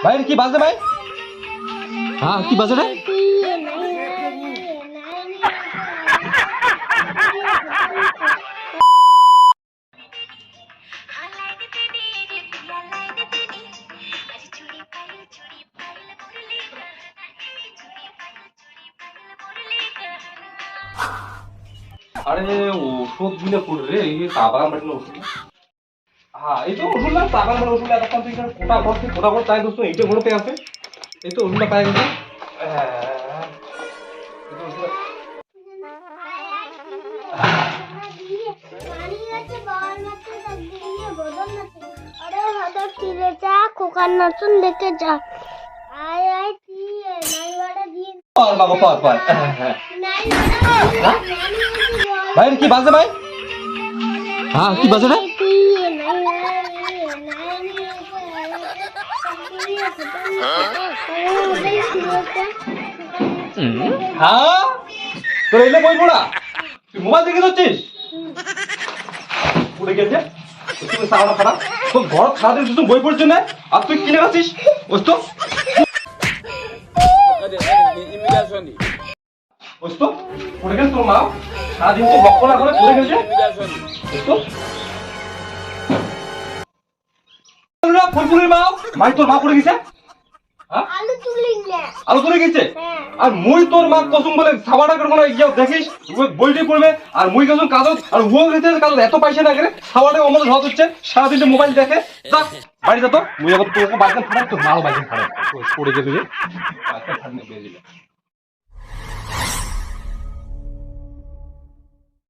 ভাই কি বাজে ভাই? হ্যাঁ কি বাজে রে? আরে ওষুধ দিলে পড়ে রে, এই চা বাগান বাড়ি ওষুধ। হ্যাঁ এই তো ওষুধ না, চা বাগান বাড়ি ওষুধ। এতক্ষণ তুই এখানে কোটা ভর তাই দোস্ত এইটা ঘুরতে আছে। এই তো ওষুধটা পাই গেছে। খোকার নতুন দেখে যা আয় আয় দিয়ে নাই বাড়া দিয়ে পর বাবা পর নাই বাড়া ভাই কি বাজে ভাই? হ্যাঁ কি বাজে রে? হ্যাঁ তোর এলে বই পড়া, তুই মোবাইল দেখে যাচ্ছিস? পড়ে গেছে তুই সারা খারাপ, তোর ঘর খারাপ তুই বই পড়ছিস না, আর তুই কিনে গেছিস বুঝতো বুঝতো পড়ে গেছে তোর মা সারাদিন তো লক্ষ্য না করে পড়ে গেছে বুঝতো। ফুলফুলির মা ভাই তোর মা পড়ে গেছে, আলু তুলিং না আলো করে গেছে। হ্যাঁ আর মুই তোর মা কসম বলে সাবাটা করবো না, গিয়ে দেখিস বইটি পড়বে আর মুই গেছুন কাজল আর ও গেছে কাজল এত পয়সা না করে সাবাটা আমাদের হাত হচ্ছে সারাদিন মোবাইল দেখে। যা বাড়ি যা তো মুই আবার তোকে বাইকেন ফাড়াই তোর মাও বাইকেন ফাড়াই পড়ে গেছে যে বাইকেন ফাড়নে বেরিয়ে